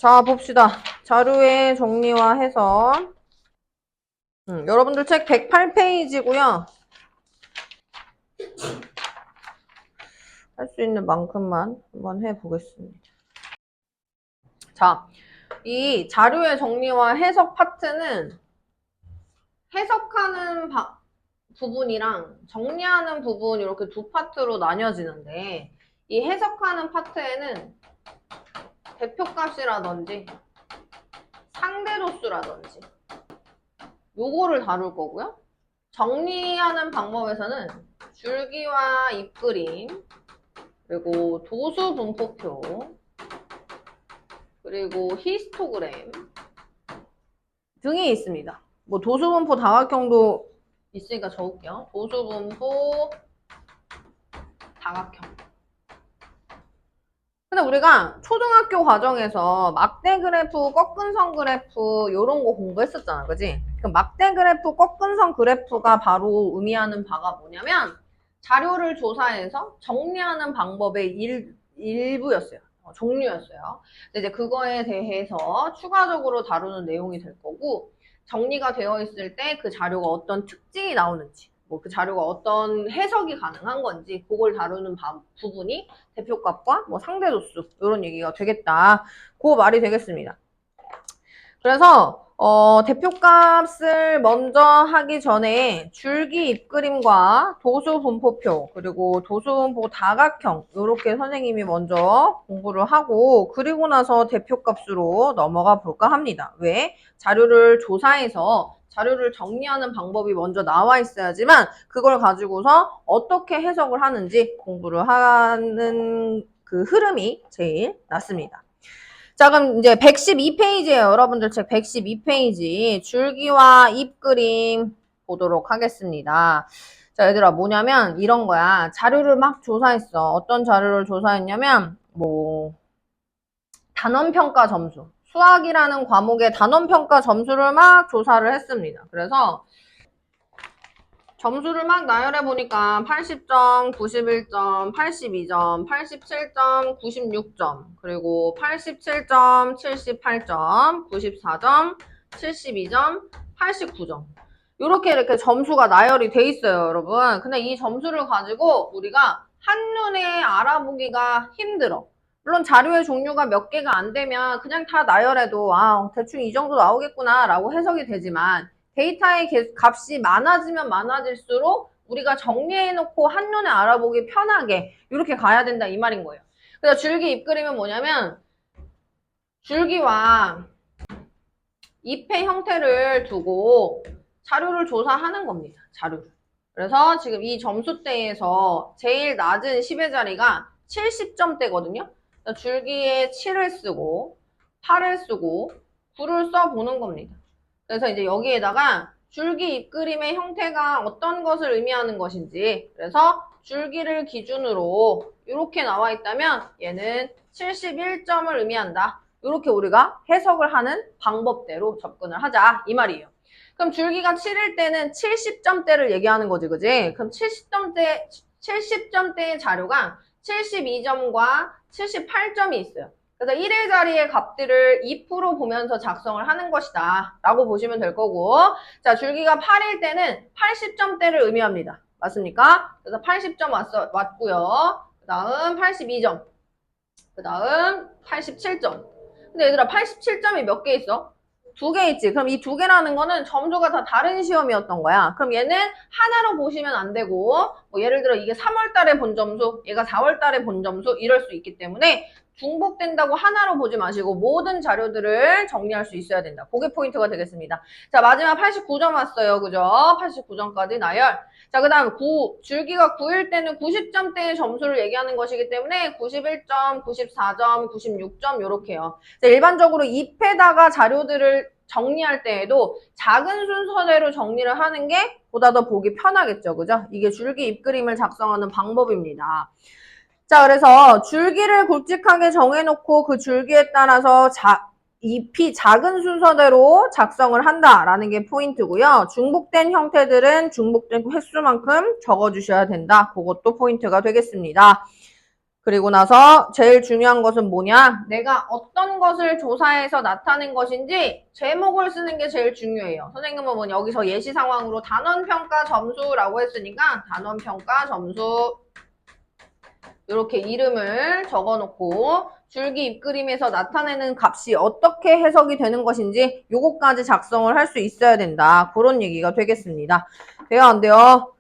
자, 봅시다. 자료의 정리와 해석. 여러분들 책 108페이지고요. 할 수 있는 만큼만 한번 해보겠습니다. 자, 이 자료의 정리와 해석 파트는 해석하는 부분이랑 정리하는 부분 이렇게 두 파트로 나뉘어지는데 이 해석하는 파트에는 대표값이라든지 상대도수라든지 요거를 다룰 거고요. 정리하는 방법에서는 줄기와 입그림, 그리고 도수 분포표, 그리고 히스토그램 등이 있습니다. 뭐 도수 분포 다각형도 있으니까 적을게요. 도수 분포 다각형. 근데 우리가 초등학교 과정에서 막대 그래프, 꺾은선 그래프 이런 거 공부했었잖아, 그지? 그럼 막대 그래프, 꺾은선 그래프가 바로 의미하는 바가 뭐냐면 자료를 조사해서 정리하는 방법의 일부였어요. 종류였어요. 근데 이제 그거에 대해서 추가적으로 다루는 내용이 될 거고 정리가 되어 있을 때 그 자료가 어떤 특징이 나오는지 뭐 그 자료가 어떤 해석이 가능한 건지 그걸 다루는 부분이 대표값과 뭐 상대도수 이런 얘기가 되겠다. 그 말이 되겠습니다. 그래서 대표값을 먼저 하기 전에 줄기 입그림과 도수 분포표 그리고 도수 분포 다각형 이렇게 선생님이 먼저 공부를 하고 그리고 나서 대표값으로 넘어가 볼까 합니다. 왜? 자료를 조사해서 자료를 정리하는 방법이 먼저 나와 있어야지만 그걸 가지고서 어떻게 해석을 하는지 공부를 하는 그 흐름이 제일 낫습니다. 자, 그럼 이제 112페이지예요. 여러분들 책 112페이지. 줄기와 잎그림 보도록 하겠습니다. 자, 얘들아, 뭐냐면 이런 거야. 자료를 막 조사했어. 어떤 자료를 조사했냐면, 뭐, 단원평가 점수. 수학이라는 과목의 단원평가 점수를 막 조사를 했습니다. 그래서 점수를 막 나열해 보니까 80점, 91점, 82점, 87점, 96점, 그리고 87점, 78점, 94점, 72점, 89점. 이렇게 점수가 나열이 돼 있어요, 여러분. 근데 이 점수를 가지고 우리가 한눈에 알아보기가 힘들어. 물론 자료의 종류가 몇 개가 안 되면 그냥 다 나열해도 아, 대충 이 정도 나오겠구나 라고 해석이 되지만 데이터의 값이 많아지면 많아질수록 우리가 정리해놓고 한눈에 알아보기 편하게 이렇게 가야 된다 이 말인 거예요. 그래서 줄기 잎그림은 뭐냐면 줄기와 잎의 형태를 두고 자료를 조사하는 겁니다. 자료를. 그래서 지금 이 점수대에서 제일 낮은 10의 자리가 70점대거든요. 줄기에 7을 쓰고 8을 쓰고 9를 써보는 겁니다. 그래서 이제 여기에다가 줄기 잎그림의 형태가 어떤 것을 의미하는 것인지 그래서 줄기를 기준으로 이렇게 나와 있다면 얘는 71점을 의미한다. 이렇게 우리가 해석을 하는 방법대로 접근을 하자 이 말이에요. 그럼 줄기가 7일 때는 70점대를 얘기하는 거지, 그지? 그럼 70점대의 자료가 72점과 78점이 있어요. 그래서 1의 자리의 값들을 2% 보면서 작성을 하는 것이다 라고 보시면 될 거고 자 줄기가 8일 때는 80점대를 의미합니다. 맞습니까? 그래서 80점 왔고요. 그 다음 82점 그 다음 87점 근데 얘들아 87점이 몇 개 있어? 2개 있지. 그럼 이 2개라는 거는 점수가 다 다른 시험이었던 거야. 그럼 얘는 하나로 보시면 안 되고 뭐 예를 들어 이게 3월 달에 본 점수, 얘가 4월 달에 본 점수 이럴 수 있기 때문에 중복된다고 하나로 보지 마시고 모든 자료들을 정리할 수 있어야 된다. 그게 포인트가 되겠습니다. 자 마지막 89점 왔어요. 그죠? 89점까지 나열. 자, 그 다음 줄기가 9일 때는 90점대의 점수를 얘기하는 것이기 때문에 91점, 94점, 96점 이렇게요. 자, 일반적으로 잎에다가 자료들을 정리할 때에도 작은 순서대로 정리를 하는 게 보다 더 보기 편하겠죠. 그죠? 이게 줄기 잎 그림을 작성하는 방법입니다. 자, 그래서 줄기를 굵직하게 정해놓고 그 줄기에 따라서 잎이 작은 순서대로 작성을 한다라는 게 포인트고요. 중복된 형태들은 중복된 횟수만큼 적어주셔야 된다. 그것도 포인트가 되겠습니다. 그리고 나서 제일 중요한 것은 뭐냐? 내가 어떤 것을 조사해서 나타낸 것인지 제목을 쓰는 게 제일 중요해요. 선생님은 뭐 여기서 예시 상황으로 단원평가 점수라고 했으니까 단원평가 점수 이렇게 이름을 적어놓고 줄기 입그림에서 나타내는 값이 어떻게 해석이 되는 것인지 요거까지 작성을 할 수 있어야 된다. 그런 얘기가 되겠습니다. 돼요? 안 돼요?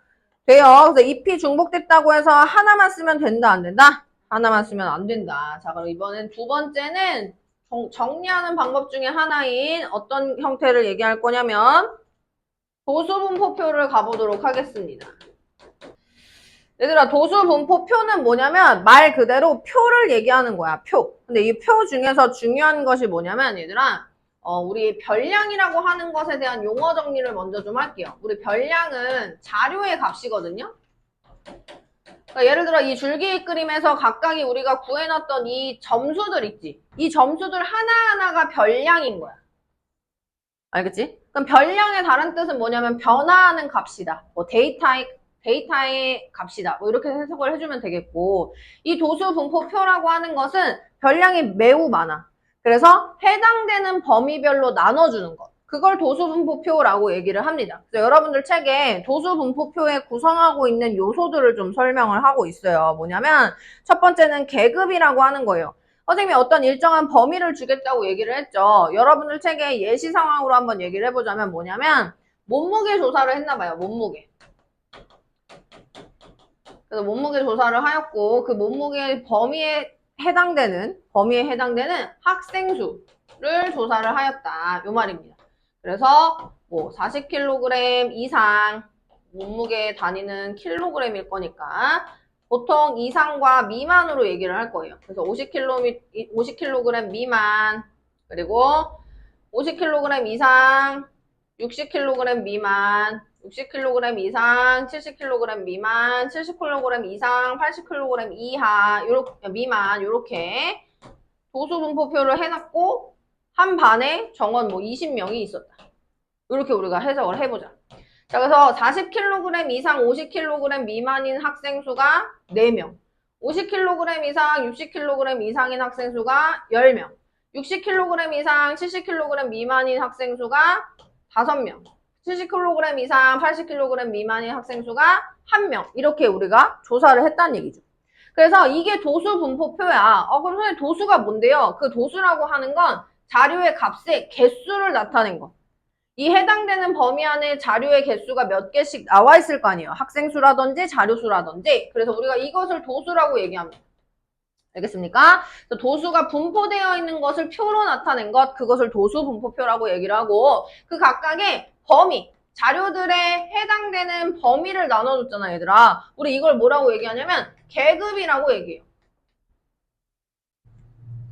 돼요. 그래서 잎이 중복됐다고 해서 하나만 쓰면 된다? 안 된다? 하나만 쓰면 안 된다. 자, 그럼 이번엔 두 번째는 정리하는 방법 중에 하나인 어떤 형태를 얘기할 거냐면 도수분포표를 가보도록 하겠습니다. 얘들아, 도수분포표는 뭐냐면 말 그대로 표를 얘기하는 거야, 표. 근데 이 표 중에서 중요한 것이 뭐냐면 얘들아, 우리 별량이라고 하는 것에 대한 용어 정리를 먼저 좀 할게요. 우리 별량은 자료의 값이거든요. 그러니까 예를 들어 이 줄기 그림에서 각각이 우리가 구해놨던 이 점수들 있지. 이 점수들 하나하나가 별량인 거야. 알겠지? 그럼 별량의 다른 뜻은 뭐냐면 변화하는 값이다. 뭐 데이터의 값이다. 뭐 이렇게 해석을 해주면 되겠고, 이 도수 분포표라고 하는 것은 별량이 매우 많아. 그래서 해당되는 범위별로 나눠주는 것. 그걸 도수 분포표라고 얘기를 합니다. 그래서 여러분들 책에 도수 분포표에 구성하고 있는 요소들을 좀 설명을 하고 있어요. 뭐냐면 첫 번째는 계급이라고 하는 거예요. 선생님이 어떤 일정한 범위를 주겠다고 얘기를 했죠. 여러분들 책에 예시 상황으로 한번 얘기를 해보자면 뭐냐면 몸무게 조사를 했나 봐요. 몸무게. 그래서 몸무게 조사를 하였고 그 몸무게 범위에 해당되는 학생 수를 조사를 하였다. 요 말입니다. 그래서 뭐 40kg 이상 몸무게 단위는 킬로그램일 거니까 보통 이상과 미만으로 얘기를 할 거예요. 그래서 50kg 미만, 그리고 50kg 이상, 60kg 미만, 60kg 이상, 70kg 미만, 70kg 이상, 80kg 이하, 요렇게, 미만, 요렇게 도수분포표를 해놨고, 한 반에 정원 뭐 20명이 있었다. 이렇게 우리가 해석을 해보자. 자, 그래서 40kg 이상, 50kg 미만인 학생 수가 4명. 50kg 이상, 60kg 이상인 학생 수가 10명. 60kg 이상, 70kg 미만인 학생 수가 5명. 70kg 이상, 80kg 미만인 학생 수가 1명. 이렇게 우리가 조사를 했다는 얘기죠. 그래서 이게 도수 분포표야. 그럼 선생님 도수가 뭔데요? 그 도수라고 하는 건 자료의 값의 개수를 나타낸 거. 이 해당되는 범위 안에 자료의 개수가 몇 개씩 나와 있을 거 아니에요. 학생 수라든지 자료 수라든지. 그래서 우리가 이것을 도수라고 얘기합니다. 알겠습니까? 도수가 분포되어 있는 것을 표로 나타낸 것, 그것을 도수 분포표라고 얘기를 하고 그 각각의 범위, 자료들에 해당되는 범위를 나눠줬잖아, 얘들아. 우리 이걸 뭐라고 얘기하냐면 계급이라고 얘기해요.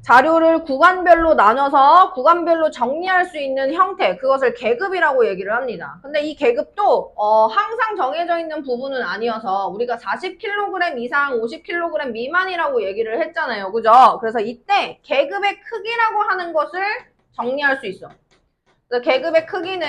자료를 구간별로 나눠서 구간별로 정리할 수 있는 형태, 그것을 계급이라고 얘기를 합니다. 근데 이 계급도 항상 정해져 있는 부분은 아니어서 우리가 40kg 이상 50kg 미만이라고 얘기를 했잖아요. 그죠? 그래서 이때 계급의 크기라고 하는 것을 정리할 수 있어. 그래서 계급의 크기는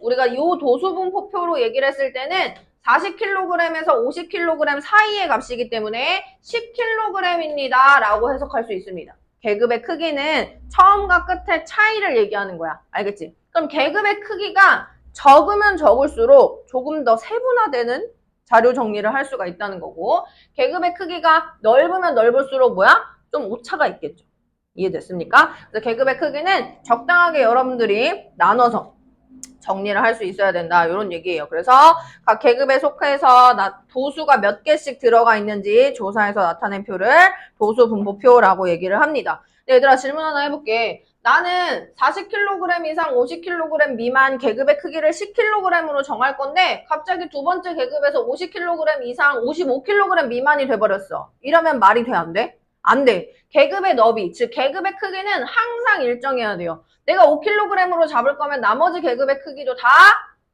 우리가 이 도수분포표로 얘기를 했을 때는 40kg에서 50kg 사이의 값이기 때문에 10kg입니다 라고 해석할 수 있습니다. 계급의 크기는 처음과 끝의 차이를 얘기하는 거야. 알겠지? 그럼 계급의 크기가 적으면 적을수록 조금 더 세분화되는 자료 정리를 할 수가 있다는 거고, 계급의 크기가 넓으면 넓을수록 뭐야? 좀 오차가 있겠죠. 이해됐습니까? 그래서 계급의 크기는 적당하게 여러분들이 나눠서 정리를 할 수 있어야 된다. 이런 얘기예요. 그래서 각 계급에 속해서 도수가 몇 개씩 들어가 있는지 조사해서 나타낸 표를 도수 분포표라고 얘기를 합니다. 얘들아 질문 하나 해볼게. 나는 40kg 이상 50kg 미만 계급의 크기를 10kg으로 정할 건데 갑자기 두 번째 계급에서 50kg 이상 55kg 미만이 돼버렸어. 이러면 말이 돼? 안 돼? 안 돼. 계급의 너비, 즉 계급의 크기는 항상 일정해야 돼요. 내가 5kg으로 잡을 거면 나머지 계급의 크기도 다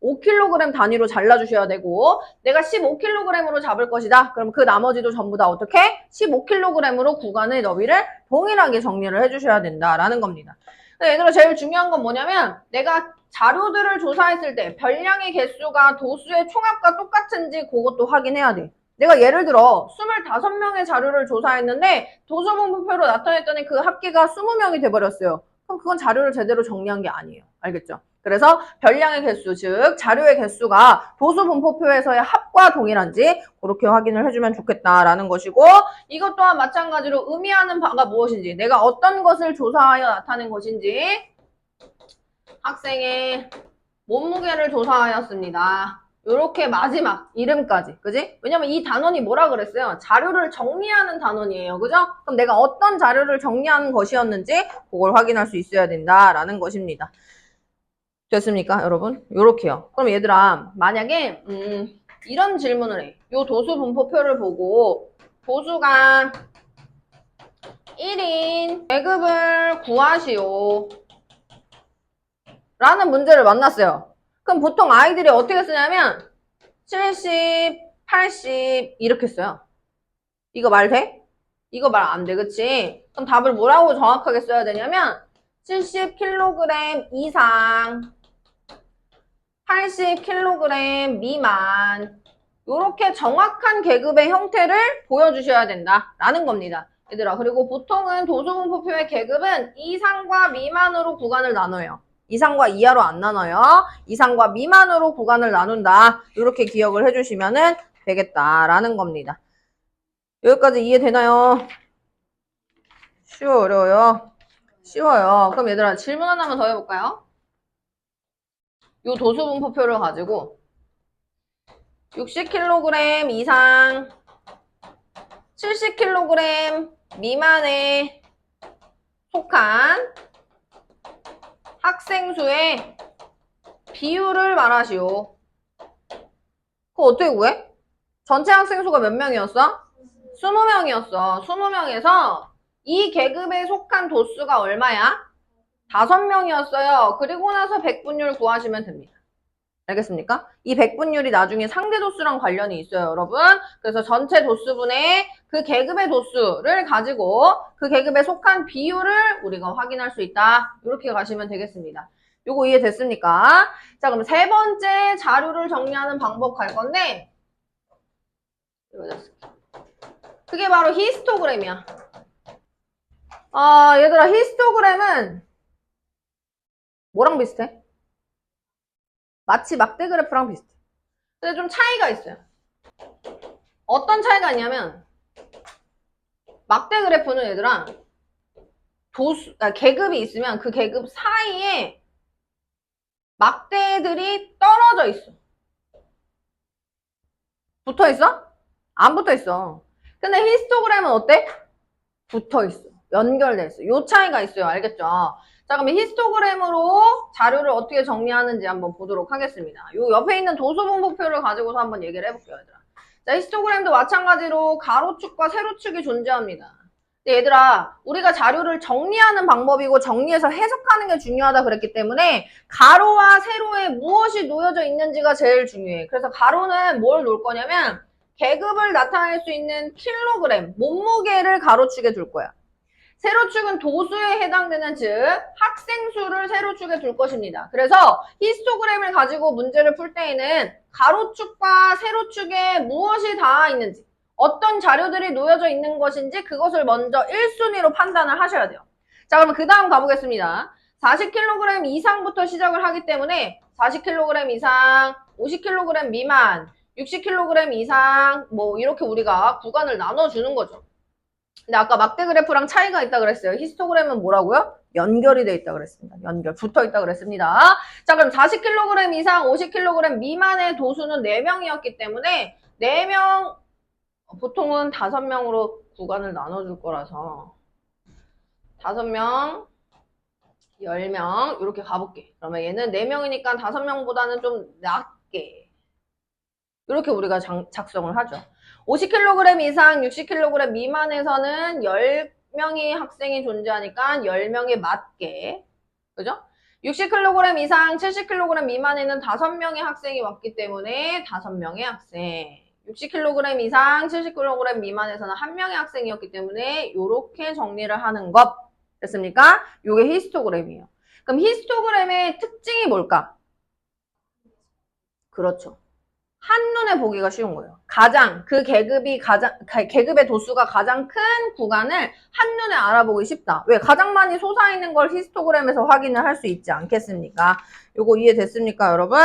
5kg 단위로 잘라주셔야 되고, 내가 15kg으로 잡을 것이다. 그럼 그 나머지도 전부 다 어떻게? 15kg으로 구간의 너비를 동일하게 정리를 해주셔야 된다라는 겁니다. 얘들아 제일 중요한 건 뭐냐면 내가 자료들을 조사했을 때 별량의 개수가 도수의 총합과 똑같은지 그것도 확인해야 돼. 내가 예를 들어 25명의 자료를 조사했는데 도서분포표로 나타냈더니 그 합계가 20명이 돼버렸어요. 그럼 그건 자료를 제대로 정리한 게 아니에요. 알겠죠? 그래서 별량의 개수, 즉 자료의 개수가 도수분포표에서의 합과 동일한지 그렇게 확인을 해주면 좋겠다라는 것이고, 이것 또한 마찬가지로 의미하는 바가 무엇인지, 내가 어떤 것을 조사하여 나타낸 것인지, 학생의 몸무게를 조사하였습니다. 요렇게 마지막 이름까지, 그지? 왜냐면 이 단원이 뭐라 그랬어요? 자료를 정리하는 단원이에요, 그죠? 그럼 내가 어떤 자료를 정리하는 것이었는지 그걸 확인할 수 있어야 된다라는 것입니다. 됐습니까, 여러분? 요렇게요. 그럼 얘들아, 만약에 이런 질문을 해. 요 도수 분포표를 보고 도수가 1인 계급을 구하시오 라는 문제를 만났어요. 그럼 보통 아이들이 어떻게 쓰냐면 70, 80 이렇게 써요. 이거 말 돼? 이거 말 안 돼, 그치? 그럼 답을 뭐라고 정확하게 써야 되냐면 70kg 이상 80kg 미만, 이렇게 정확한 계급의 형태를 보여주셔야 된다라는 겁니다. 얘들아, 그리고 보통은 도수분포표의 계급은 이상과 미만으로 구간을 나눠요. 이상과 이하로 안 나눠요. 이상과 미만으로 구간을 나눈다. 이렇게 기억을 해주시면 되겠다라는 겁니다. 여기까지 이해되나요? 쉬워, 어려워요? 쉬워요. 그럼 얘들아, 질문 하나만 더 해볼까요? 요 도수분포표를 가지고 60kg 이상 70kg 미만에 속한 학생 수의 비율을 말하시오. 그거 어떻게 구해? 전체 학생 수가 몇 명이었어? 20명이었어. 20명에서 이 계급에 속한 도수가 얼마야? 5명이었어요. 그리고 나서 백분율 구하시면 됩니다. 알겠습니까? 이 백분율이 나중에 상대 도수랑 관련이 있어요, 여러분. 그래서 전체 도수분의 그 계급의 도수를 가지고 그 계급에 속한 비율을 우리가 확인할 수 있다. 이렇게 가시면 되겠습니다. 요거 이해됐습니까? 자, 그럼 세 번째 자료를 정리하는 방법 갈 건데, 그게 바로 히스토그램이야. 얘들아, 히스토그램은 뭐랑 비슷해? 마치 막대 그래프랑 비슷해. 근데 좀 차이가 있어요. 어떤 차이가 있냐면 막대 그래프는 얘들아 계급이 있으면 그 계급 사이에 막대들이 떨어져 있어. 붙어 있어? 안 붙어 있어. 근데 히스토그램은 어때? 붙어 있어. 연결돼 있어. 요 차이가 있어요. 알겠죠? 자, 그럼 히스토그램으로 자료를 어떻게 정리하는지 한번 보도록 하겠습니다. 요 옆에 있는 도수분포표를 가지고서 한번 얘기를 해볼게요, 얘들아. 자, 히스토그램도 마찬가지로 가로축과 세로축이 존재합니다. 근데 얘들아, 우리가 자료를 정리하는 방법이고 정리해서 해석하는 게 중요하다 그랬기 때문에 가로와 세로에 무엇이 놓여져 있는지가 제일 중요해. 그래서 가로는 뭘 놓을 거냐면 계급을 나타낼 수 있는 킬로그램, 몸무게를 가로축에 둘 거야. 세로축은 도수에 해당되는, 즉 학생 수를 세로축에 둘 것입니다. 그래서 히스토그램을 가지고 문제를 풀 때에는 가로축과 세로축에 무엇이 닿아 있는지, 어떤 자료들이 놓여져 있는 것인지 그것을 먼저 1순위로 판단을 하셔야 돼요. 자, 그러면 그 다음 가보겠습니다. 40kg 이상부터 시작을 하기 때문에 40kg 이상, 50kg 미만, 60kg 이상, 뭐 이렇게 우리가 구간을 나눠주는 거죠. 근데 아까 막대 그래프랑 차이가 있다 그랬어요. 히스토그램은 뭐라고요? 연결이 돼 있다 그랬습니다. 연결, 붙어 있다 그랬습니다. 자, 그럼 40kg 이상, 50kg 미만의 도수는 4명이었기 때문에 4명, 보통은 5명으로 구간을 나눠줄 거라서 5명, 10명 이렇게 가볼게. 그러면 얘는 4명이니까 5명보다는 좀 낮게 이렇게 우리가 작성을 하죠. 50kg 이상, 60kg 미만에서는 10명의 학생이 존재하니까 10명에 맞게, 그죠? 60kg 이상, 70kg 미만에는 5명의 학생이 왔기 때문에 5명의 학생. 60kg 이상, 70kg 미만에서는 1명의 학생이었기 때문에 이렇게 정리를 하는 것. 됐습니까? 이게 히스토그램이에요. 그럼 히스토그램의 특징이 뭘까? 그렇죠. 한눈에 보기가 쉬운 거예요. 가장 그 계급의 도수가 가장 큰 구간을 한눈에 알아보기 쉽다. 왜? 가장 많이 솟아있는 걸 히스토그램에서 확인을 할 수 있지 않겠습니까? 요거 이해됐습니까, 여러분?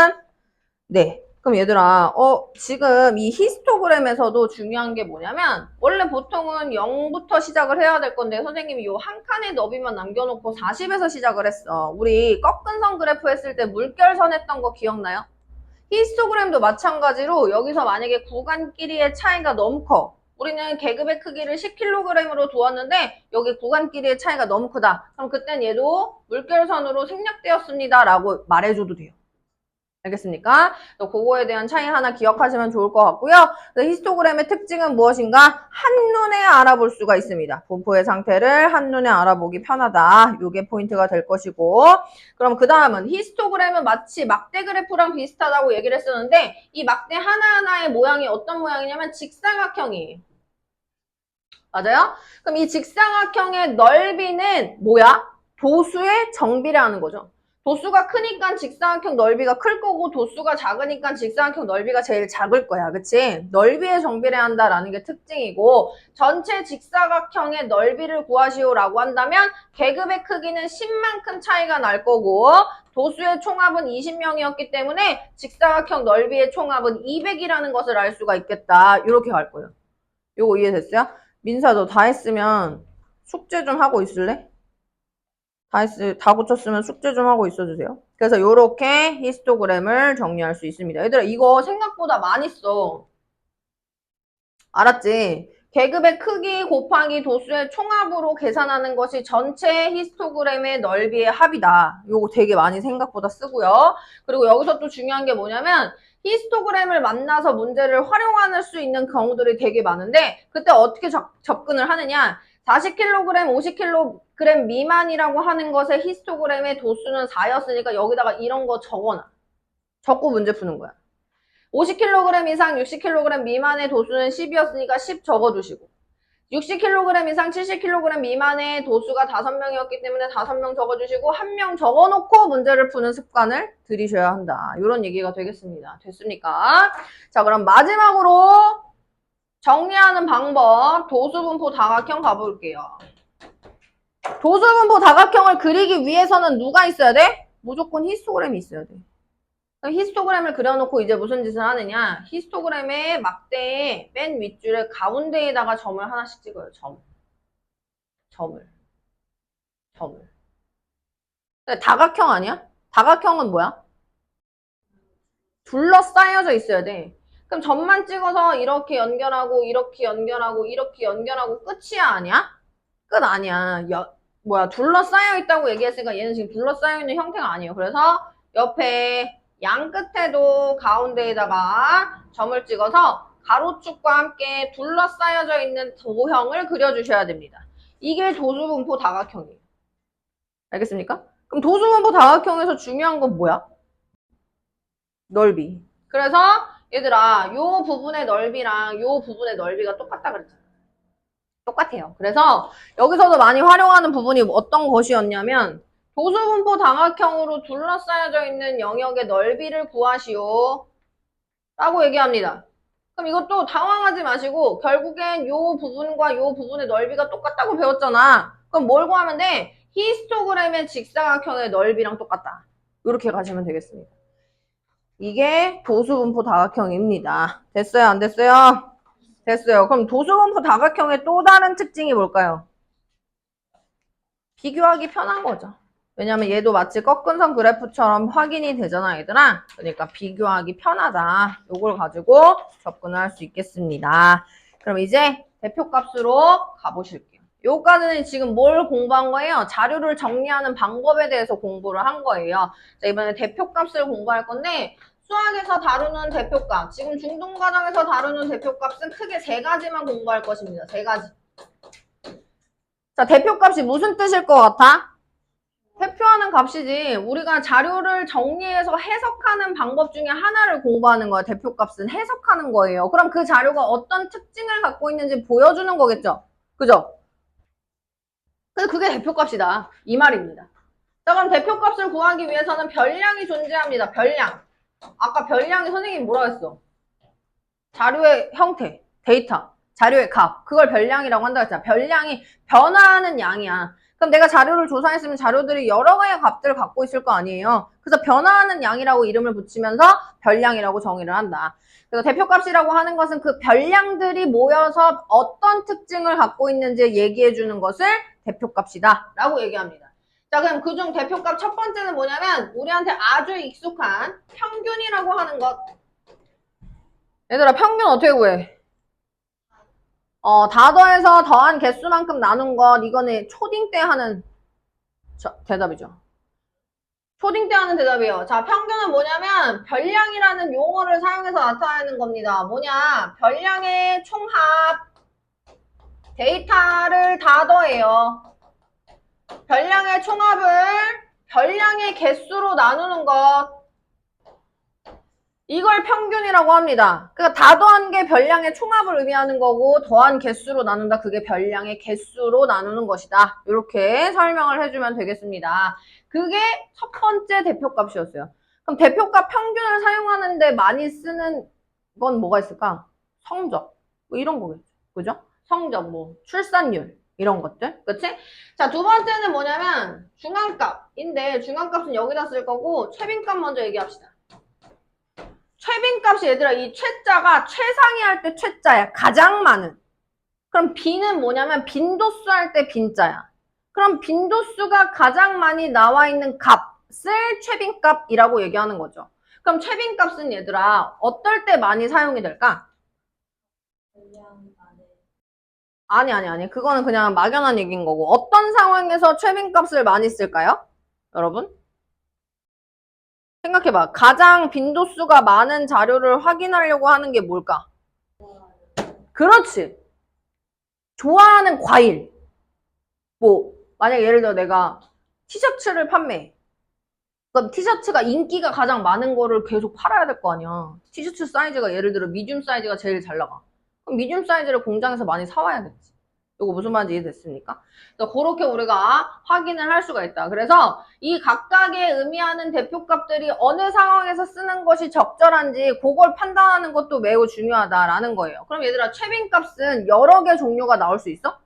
네. 그럼 얘들아, 지금 이 히스토그램에서도 중요한 게 뭐냐면, 원래 보통은 0부터 시작을 해야 될 건데, 선생님이 요 한 칸의 너비만 남겨놓고 40에서 시작을 했어. 우리 꺾은 선 그래프 했을 때 물결선 했던 거 기억나요? 히스토그램도 마찬가지로 여기서 만약에 구간끼리의 차이가 너무 커. 우리는 계급의 크기를 10kg으로 두었는데 여기 구간끼리의 차이가 너무 크다. 그럼 그땐 얘도 물결선으로 생략되었습니다. 라고 말해줘도 돼요. 알겠습니까? 또 그거에 대한 차이 하나 기억하시면 좋을 것 같고요. 히스토그램의 특징은 무엇인가? 한눈에 알아볼 수가 있습니다. 분포의 상태를 한눈에 알아보기 편하다. 이게 포인트가 될 것이고, 그럼 그 다음은 히스토그램은 마치 막대 그래프랑 비슷하다고 얘기를 했었는데 이 막대 하나하나의 모양이 어떤 모양이냐면 직사각형이에요. 맞아요? 그럼 이 직사각형의 넓이는 뭐야? 도수의 정비례하는 거죠. 도수가 크니까 직사각형 넓이가 클 거고 도수가 작으니까 직사각형 넓이가 제일 작을 거야. 그치? 넓이의 정비례 한다라는 게 특징이고 전체 직사각형의 넓이를 구하시오라고 한다면 계급의 크기는 10만큼 차이가 날 거고 도수의 총합은 20명이었기 때문에 직사각형 넓이의 총합은 200이라는 것을 알 수가 있겠다. 이렇게 갈 거예요. 요거 이해됐어요? 민사 너 다 했으면 숙제 좀 하고 있을래? 다 고쳤으면 숙제 좀 하고 있어주세요. 그래서 요렇게 히스토그램을 정리할 수 있습니다. 얘들아 이거 생각보다 많이 써. 알았지? 계급의 크기 곱하기 도수의 총합으로 계산하는 것이 전체 히스토그램의 넓이의 합이다. 요거 되게 많이 생각보다 쓰고요. 그리고 여기서 또 중요한 게 뭐냐면 히스토그램을 만나서 문제를 활용할 수 있는 경우들이 되게 많은데 그때 어떻게 접근을 하느냐 40kg, 50kg 미만이라고 하는 것의 히스토그램의 도수는 4였으니까 여기다가 이런 거 적어놔. 적고 문제 푸는 거야. 50kg 이상 60kg 미만의 도수는 10이었으니까 10 적어두시고 60kg 이상 70kg 미만의 도수가 5명이었기 때문에 5명 적어주시고 1명 적어놓고 문제를 푸는 습관을 들이셔야 한다. 이런 얘기가 되겠습니다. 됐습니까? 자 그럼 마지막으로 정리하는 방법 도수분포 다각형 가볼게요. 도수분포 다각형을 그리기 위해서는 누가 있어야 돼? 무조건 히스토그램이 있어야 돼. 히스토그램을 그려놓고 이제 무슨 짓을 하느냐 히스토그램의 막대의 맨 윗줄의 가운데에다가 점을 하나씩 찍어요. 점을 다각형 아니야? 다각형은 뭐야? 둘러싸여져 있어야 돼. 그럼 점만 찍어서 이렇게 연결하고 이렇게 연결하고 이렇게 연결하고 끝이야 아니야? 끝 아니야. 둘러싸여 있다고 얘기했으니까 얘는 지금 둘러싸여 있는 형태가 아니에요. 그래서 옆에 양 끝에도 가운데에다가 점을 찍어서 가로축과 함께 둘러싸여져 있는 도형을 그려주셔야 됩니다. 이게 도수분포 다각형이에요. 알겠습니까? 그럼 도수분포 다각형에서 중요한 건 뭐야? 넓이. 그래서 얘들아 요 부분의 넓이랑 요 부분의 넓이가 똑같다 그랬잖아. 똑같아요. 그래서 여기서도 많이 활용하는 부분이 어떤 것이었냐면 도수분포 다각형으로 둘러싸여져 있는 영역의 넓이를 구하시오 라고 얘기합니다. 그럼 이것도 당황하지 마시고 결국엔 요 부분과 요 부분의 넓이가 똑같다고 배웠잖아. 그럼 뭘 구하면 돼? 히스토그램의 직사각형의 넓이랑 똑같다. 이렇게 가시면 되겠습니다. 이게 도수분포 다각형입니다. 됐어요? 안 됐어요? 됐어요. 그럼 도수분포 다각형의 또 다른 특징이 뭘까요? 비교하기 편한 거죠. 왜냐면 얘도 마치 꺾은 선 그래프처럼 확인이 되잖아, 얘들아. 그러니까 비교하기 편하다. 요걸 가지고 접근을 할 수 있겠습니다. 그럼 이제 대표값으로 가보실게요. 요까지는 지금 뭘 공부한 거예요? 자료를 정리하는 방법에 대해서 공부를 한 거예요. 자, 이번에 대표값을 공부할 건데 수학에서 다루는 대표값, 지금 중등과정에서 다루는 대표값은 크게 3가지만 공부할 것입니다. 3가지. 자, 대표값이 무슨 뜻일 것 같아? 대표하는 값이지. 우리가 자료를 정리해서 해석하는 방법 중에 하나를 공부하는 거야. 대표값은 해석하는 거예요. 그럼 그 자료가 어떤 특징을 갖고 있는지 보여주는 거겠죠? 그죠? 그래서 그게 대표값이다. 이 말입니다. 자, 그럼 대표값을 구하기 위해서는 별량이 존재합니다. 별량. 아까 별량이 선생님이 뭐라 했어? 자료의 형태, 데이터, 자료의 값, 그걸 별량이라고 한다고 했잖아. 별량이 변화하는 양이야. 그럼 내가 자료를 조사했으면 자료들이 여러 가지 값들을 갖고 있을 거 아니에요. 그래서 변화하는 양이라고 이름을 붙이면서 별량이라고 정의를 한다. 그래서 대표값이라고 하는 것은 그 별량들이 모여서 어떤 특징을 갖고 있는지 얘기해 주는 것을 대표값이다 라고 얘기합니다. 자, 그럼 그중 대표값 첫 번째는 뭐냐면 우리한테 아주 익숙한 평균이라고 하는 것. 얘들아, 평균 어떻게 구해? 다 더해서 더한 개수만큼 나눈 것. 이거는 초딩 때 하는 대답이죠. 초딩 때 하는 대답이에요. 자, 평균은 뭐냐면 별량이라는 용어를 사용해서 나타내는 겁니다. 뭐냐? 별량의 총합 데이터를 다 더해요. 별량의 총합을 별량의 개수로 나누는 것. 이걸 평균이라고 합니다. 그러니까 다 더한 게 별량의 총합을 의미하는 거고 더한 개수로 나눈다. 그게 별량의 개수로 나누는 것이다. 이렇게 설명을 해주면 되겠습니다. 그게 첫 번째 대표값이었어요. 그럼 대표값 평균을 사용하는데 많이 쓰는 건 뭐가 있을까? 성적. 뭐 이런 거겠죠. 그죠? 성적, 뭐 출산율 이런 것들. 그치? 자, 두 번째는 뭐냐면 중앙값인데 중앙값은 여기다 쓸 거고 최빈값 먼저 얘기합시다. 최빈값이 얘들아 이 최자가 최상위 할 때 최자야. 가장 많은. 그럼 B는 뭐냐면 빈도수 할 때 빈자야. 그럼 빈도수가 가장 많이 나와 있는 값을 최빈값이라고 얘기하는 거죠. 그럼 최빈값은 얘들아 어떨 때 많이 사용이 될까? 아니. 그거는 그냥 막연한 얘기인 거고. 어떤 상황에서 최빈값을 많이 쓸까요? 여러분? 생각해봐. 가장 빈도수가 많은 자료를 확인하려고 하는 게 뭘까? 그렇지. 좋아하는 과일. 뭐 만약에 예를 들어 내가 티셔츠를 판매해. 그럼 티셔츠가 인기가 가장 많은 거를 계속 팔아야 될 거 아니야. 티셔츠 사이즈가 예를 들어 미디움 사이즈가 제일 잘 나가. 그럼 미디움 사이즈를 공장에서 많이 사와야겠지. 이거 무슨 말인지 이해됐습니까? 그래서 그렇게 우리가 확인을 할 수가 있다. 그래서 이 각각의 의미하는 대표값들이 어느 상황에서 쓰는 것이 적절한지 그걸 판단하는 것도 매우 중요하다라는 거예요. 그럼 얘들아 최빈값은 여러 개 종류가 나올 수 있어?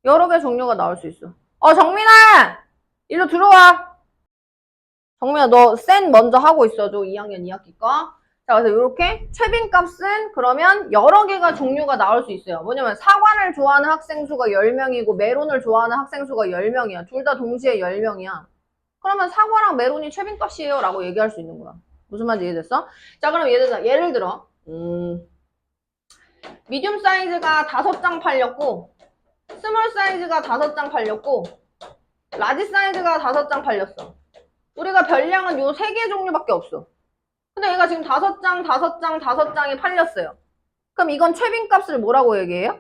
여러 개 종류가 나올 수 있어. 정민아! 일로 들어와. 정민아, 너 센 먼저 하고 있어줘. 2학년 2학기 거. 자, 그래서 이렇게 최빈값은 그러면 여러 개가 종류가 나올 수 있어요. 뭐냐면 사과를 좋아하는 학생 수가 10명이고 메론을 좋아하는 학생 수가 10명이야. 둘 다 동시에 10명이야. 그러면 사과랑 메론이 최빈값이에요 라고 얘기할 수 있는 거야. 무슨 말인지 이해됐어? 자, 그럼 예를 들어 미디움 사이즈가 5장 팔렸고 스몰 사이즈가 5장 팔렸고 라지 사이즈가 5장 팔렸어. 우리가 별량은 요 3개 종류밖에 없어. 근데 얘가 지금 5장, 5장, 5장이 팔렸어요. 그럼 이건 최빈값을 뭐라고 얘기해요?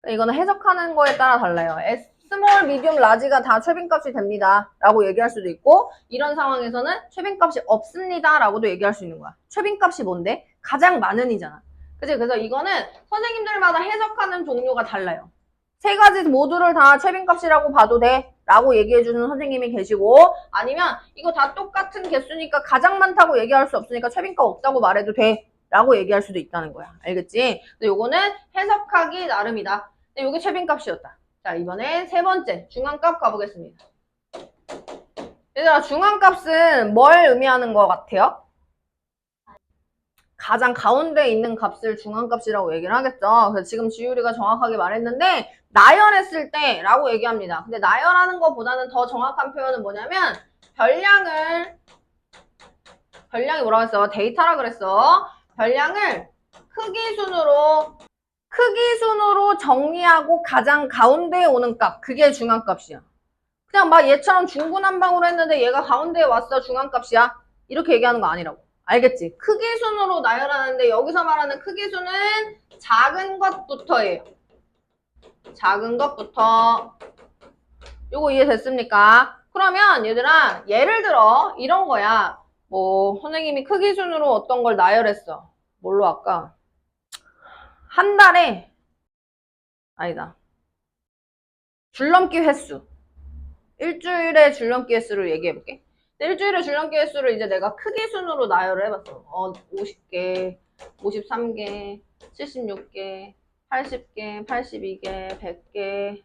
이거는 해석하는 거에 따라 달라요. 스몰, 미디움, 라지가 다 최빈값이 됩니다. 라고 얘기할 수도 있고 이런 상황에서는 최빈값이 없습니다. 라고도 얘기할 수 있는 거야. 최빈값이 뭔데? 가장 많은 이잖아. 그치? 그래서 이거는 선생님들마다 해석하는 종류가 달라요. 세 가지 모두를 다 최빈값이라고 봐도 돼 라고 얘기해주는 선생님이 계시고 아니면 이거 다 똑같은 개수니까 가장 많다고 얘기할 수 없으니까 최빈값 없다고 말해도 돼 라고 얘기할 수도 있다는 거야. 알겠지? 근데 요거는 해석하기 나름이다. 근데 요게 최빈값이었다. 자, 이번에 세 번째 중앙값 가보겠습니다. 얘들아, 중앙값은 뭘 의미하는 것 같아요? 가장 가운데 있는 값을 중앙값이라고 얘기를 하겠죠. 그래서 지금 지율이가 정확하게 말했는데 나열했을 때 라고 얘기합니다. 근데 나열하는 것보다는 더 정확한 표현은 뭐냐면 별량이 뭐라고 했어? 데이터라 그랬어. 별량을 크기 순으로 정리하고 가장 가운데에 오는 값. 그게 중앙값이야. 그냥 막 얘처럼 중구난방으로 했는데 얘가 가운데에 왔어. 중앙값이야. 이렇게 얘기하는 거 아니라고. 알겠지? 크기 순으로 나열하는데 여기서 말하는 크기 수는 작은 것부터예요. 작은 것부터. 요거 이해됐습니까? 그러면 얘들아 예를 들어 이런 거야. 뭐 선생님이 크기 순으로 어떤 걸 나열했어. 뭘로 할까? 한 달에 아니다. 줄넘기 횟수. 일주일의 줄넘기 횟수를 얘기해볼게. 일주일에 줄넘기 횟수를 이제 내가 크기 순으로 나열을 해봤어. 50개, 53개, 76개, 80개, 82개, 100개,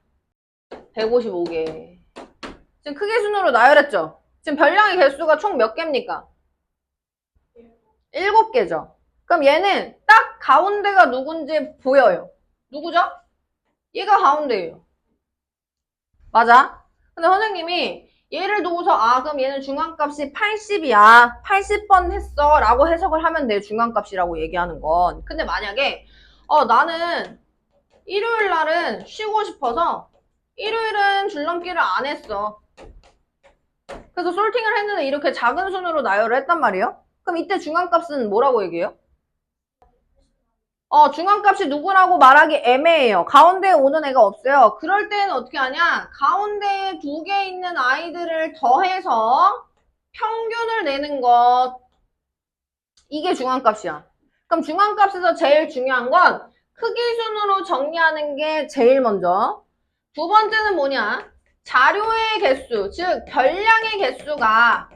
155개. 지금 크기 순으로 나열했죠? 지금 별량의 개수가 총 몇 개입니까? 7개죠. 그럼 얘는 딱 가운데가 누군지 보여요. 누구죠? 얘가 가운데예요. 맞아? 근데 선생님이 얘를 두고서 그럼 얘는 중앙값이 80이야. 80번 했어. 라고 해석을 하면 돼. 중앙값이라고 얘기하는 건. 근데 만약에 나는 일요일 날은 쉬고 싶어서 일요일은 줄넘기를 안 했어. 그래서 솔팅을 했는데 이렇게 작은 순으로 나열을 했단 말이에요. 그럼 이때 중앙값은 뭐라고 얘기해요? 중앙값이 누구라고 말하기 애매해요. 가운데에 오는 애가 없어요. 그럴 때는 어떻게 하냐? 가운데에 2개 있는 아이들을 더해서 평균을 내는 것. 이게 중앙값이야. 그럼 중앙값에서 제일 중요한 건 크기 순으로 정리하는 게 제일 먼저. 두 번째는 뭐냐? 자료의 개수, 즉 별량의 개수가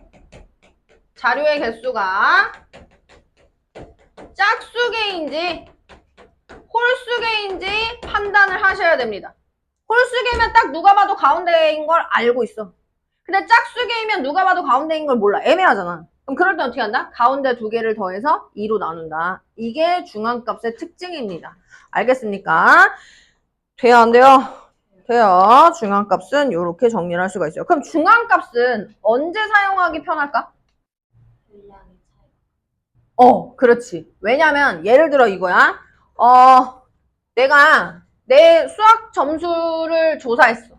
짝수개인지 홀수개인지 판단을 하셔야 됩니다. 홀수개면 딱 누가 봐도 가운데인 걸 알고 있어. 근데 짝수개이면 누가 봐도 가운데인 걸 몰라. 애매하잖아. 그럼 그럴 때 어떻게 한다? 가운데 2개를 더해서 2로 나눈다. 이게 중앙값의 특징입니다. 알겠습니까? 돼요, 안 돼요? 돼요. 중앙값은 이렇게 정리를 할 수가 있어요. 그럼 중앙값은 언제 사용하기 편할까? 그렇지. 왜냐면 예를 들어 이거야. 내가 내 수학 점수를 조사했어.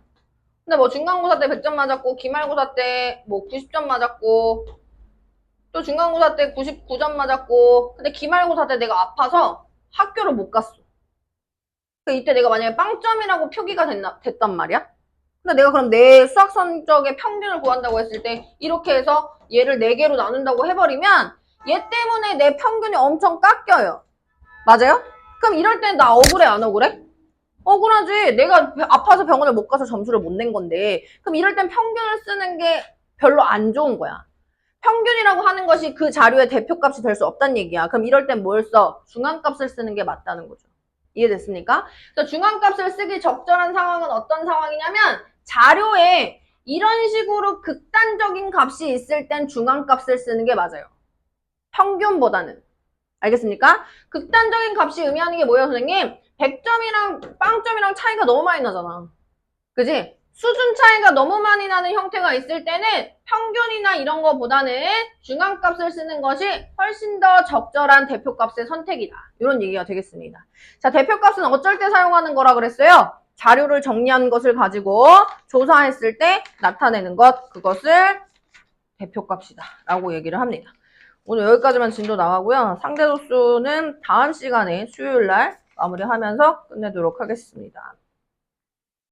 근데 뭐 중간고사 때 100점 맞았고 기말고사 때 뭐 90점 맞았고 또 중간고사 때 99점 맞았고 근데 기말고사 때 내가 아파서 학교를 못 갔어. 이때 내가 만약에 빵점이라고 표기가 됐단 말이야? 근데 내가 그럼 내 수학 성적의 평균을 구한다고 했을 때 이렇게 해서 얘를 4개로 나눈다고 해버리면 얘 때문에 내 평균이 엄청 깎여요. 맞아요? 그럼 이럴 땐 나 억울해 안 억울해? 억울하지. 내가 아파서 병원을 못 가서 점수를 못 낸 건데 그럼 이럴 땐 평균을 쓰는 게 별로 안 좋은 거야. 평균이라고 하는 것이 그 자료의 대표값이 될 수 없다는 얘기야. 그럼 이럴 땐 뭘 써? 중앙값을 쓰는 게 맞다는 거죠. 이해됐습니까? 그래서 중앙값을 쓰기 적절한 상황은 어떤 상황이냐면 자료에 이런 식으로 극단적인 값이 있을 땐 중앙값을 쓰는 게 맞아요. 평균보다는. 알겠습니까? 극단적인 값이 의미하는 게 뭐예요, 선생님? 100점이랑 빵점이랑 차이가 너무 많이 나잖아. 그지? 수준 차이가 너무 많이 나는 형태가 있을 때는 평균이나 이런 거보다는 중앙값을 쓰는 것이 훨씬 더 적절한 대표값의 선택이다. 이런 얘기가 되겠습니다. 자, 대표값은 어쩔 때 사용하는 거라 그랬어요? 자료를 정리한 것을 가지고 조사했을 때 나타내는 것, 그것을 대표값이다. 라고 얘기를 합니다. 오늘 여기까지만 진도 나가고요. 상대도수는 다음 시간에 수요일 날 마무리하면서 끝내도록 하겠습니다.